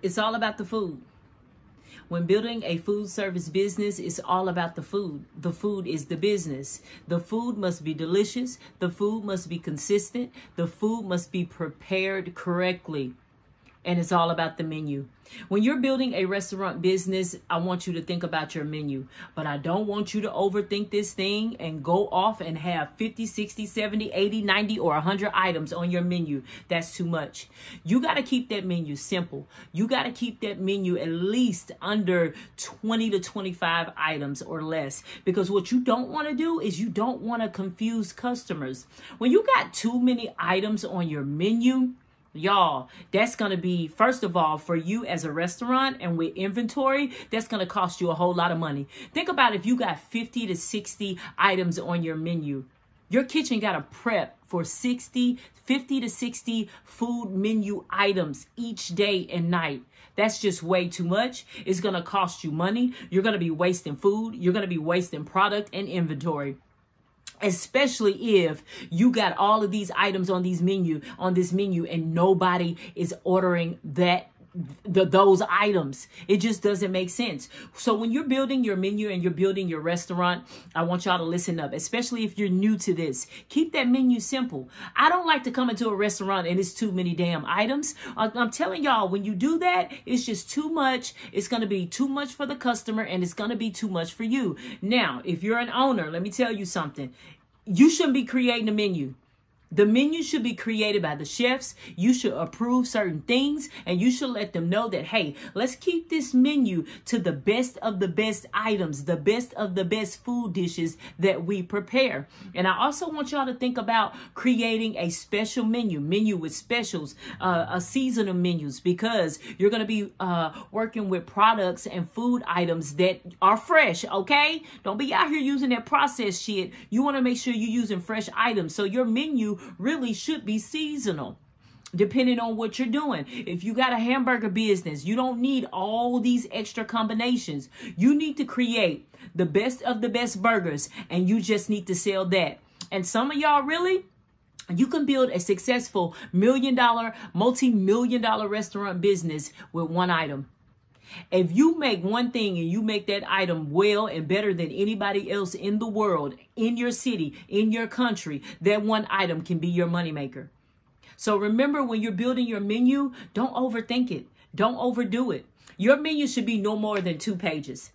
It's all about the food. When building a food service business, it's all about the food. The food is the business. The food must be delicious. The food must be consistent. The food must be prepared correctly. And it's all about the menu. When you're building a restaurant business, I want you to think about your menu. But I don't want you to overthink this thing and go off and have 50, 60, 70, 80, 90, or 100 items on your menu. That's too much. You got to keep that menu simple. You got to keep that menu at least under 20 to 25 items or less. Because what you don't want to do is you don't want to confuse customers. When you got too many items on your menu, y'all, that's going to be, first of all, for you as a restaurant and with inventory, that's going to cost you a whole lot of money. Think about if you got 50 to 60 items on your menu. Your kitchen got to prep for 50 to 60 food menu items each day and night. That's just way too much. It's going to cost you money. You're going to be wasting food. You're going to be wasting product and inventory. Especially if you got all of these items on this menu and nobody is ordering those items. It just doesn't make sense. So when you're building your menu and you're building your restaurant, I want y'all to listen up, especially if you're new to this. Keep that menu simple. I don't like to come into a restaurant and it's too many damn items. I'm telling y'all, when you do that, it's just too much. It's going to be too much for the customer and it's going to be too much for you. Now, if you're an owner, let me tell you something. You shouldn't be creating a menu. The menu should be created by the chefs. You should approve certain things and you should let them know that, hey, let's keep this menu to the best of the best items, the best of the best food dishes that we prepare. And I also want y'all to think about creating a special menu with specials, a seasonal menus, because you're going to be working with products and food items that are fresh, okay? Don't be out here using that processed shit. You want to make sure you're using fresh items. So your menu really should be seasonal, depending on what you're doing. If you got a hamburger business, you don't need all these extra combinations. You need to create the best of the best burgers, and you just need to sell that. And some of y'all really, you can build a successful $1 million, multi-million dollar restaurant business with one item. If you make one thing and you make that item well and better than anybody else in the world, in your city, in your country, that one item can be your moneymaker. So remember, when you're building your menu, don't overthink it. Don't overdo it. Your menu should be no more than 2 pages.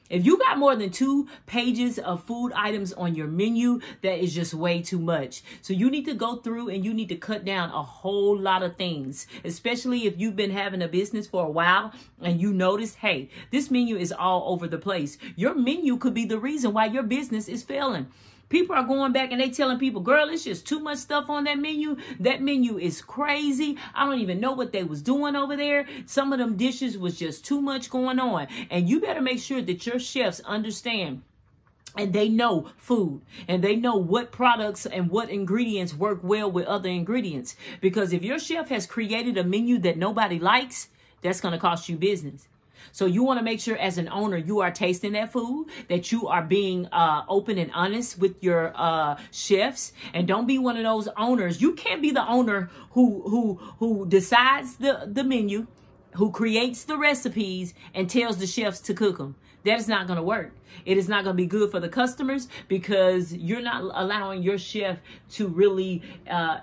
If you got more than 2 pages of food items on your menu, that is just way too much. So you need to go through and you need to cut down a whole lot of things, especially if you've been having a business for a while and you notice, hey, this menu is all over the place. Your menu could be the reason why your business is failing. People are going back and they telling people, girl, it's just too much stuff on that menu. That menu is crazy. I don't even know what they was doing over there. Some of them dishes was just too much going on. And you better make sure that your chefs understand and they know food and they know what products and what ingredients work well with other ingredients. Because if your chef has created a menu that nobody likes, that's going to cost you business. So you want to make sure as an owner, you are tasting that food, that you are being open and honest with your chefs. And don't be one of those owners. You can't be the owner who decides the menu, who creates the recipes and tells the chefs to cook them. That is not going to work. It is not going to be good for the customers because you're not allowing your chef to really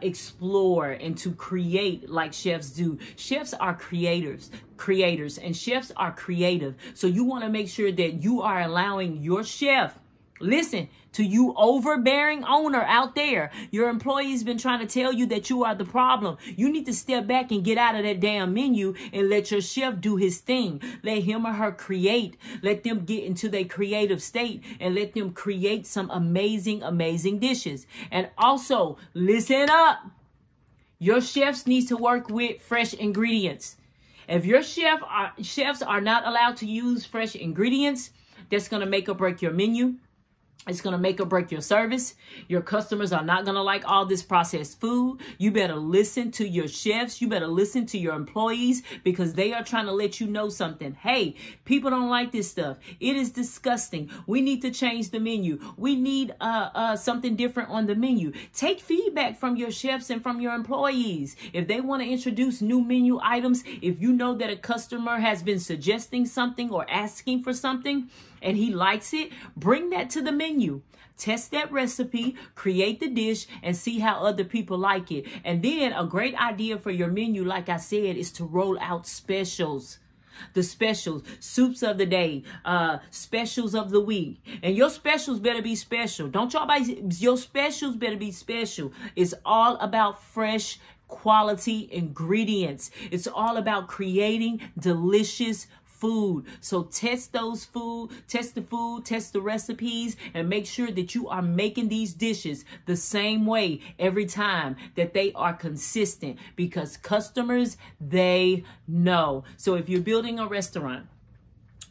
explore and to create like chefs do. Chefs are creators, and chefs are creative. So you want to make sure that you are allowing your chef, listen, to you overbearing owner out there, your employee's been trying to tell you that you are the problem. You need to step back and get out of that damn menu and let your chef do his thing. Let him or her create. Let them get into their creative state and let them create some amazing, amazing dishes. And also, listen up. Your chefs need to work with fresh ingredients. If your chefs are not allowed to use fresh ingredients, that's going to make or break your menu. It's going to make or break your service. Your customers are not going to like all this processed food. You better listen to your chefs. You better listen to your employees, because they are trying to let you know something. Hey, people don't like this stuff. It is disgusting. We need to change the menu. We need something different on the menu. Take feedback from your chefs and from your employees. If they want to introduce new menu items, if you know that a customer has been suggesting something or asking for something, and he likes it, bring that to the menu. Test that recipe, create the dish, and see how other people like it. And then a great idea for your menu, like I said, is to roll out specials. The specials, soups of the day, specials of the week. And your specials better be special. Don't y'all buy, your specials better be special. It's all about fresh quality ingredients. It's all about creating delicious food. So test the food, test the recipes, and make sure that you are making these dishes the same way every time, that they are consistent, because customers, they know. So if you're building a restaurant,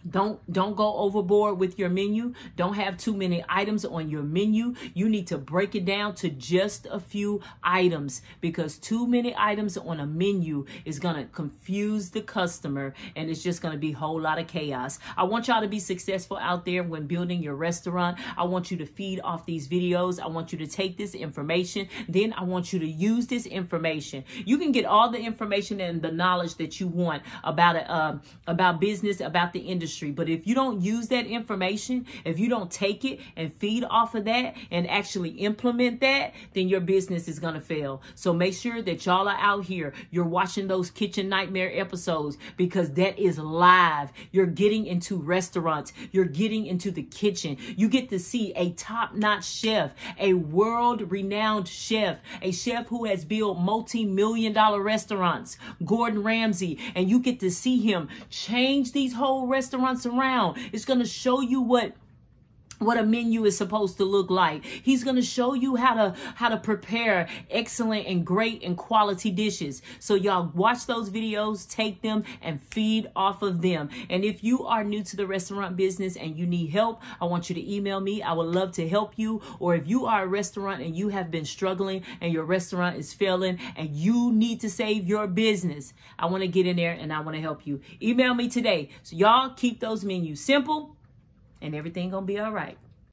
don't go overboard with your menu. Don't have too many items on your menu. You need to break it down to just a few items, because too many items on a menu is going to confuse the customer, and it's just going to be a whole lot of chaos. I want y'all to be successful out there when building your restaurant. I want you to feed off these videos. I want you to take this information. Then I want you to use this information. You can get all the information and the knowledge that you want about business, about the industry. But if you don't use that information, if you don't take it and feed off of that and actually implement that, then your business is going to fail. So make sure that y'all are out here. You're watching those Kitchen Nightmare episodes, because that is live. You're getting into restaurants. You're getting into the kitchen. You get to see a top-notch chef, a world-renowned chef, a chef who has built multi-million-dollar restaurants, Gordon Ramsay, and you get to see him change these whole restaurants around. It's going to show you what a menu is supposed to look like. He's going to show you how to prepare excellent and great and quality dishes. So y'all watch those videos, take them, and feed off of them. And if you are new to the restaurant business and you need help, I want you to email me. I would love to help you. Or if you are a restaurant and you have been struggling and your restaurant is failing and you need to save your business, I want to get in there and I want to help you. Email me today. So y'all keep those menus simple, and everything gonna be all right.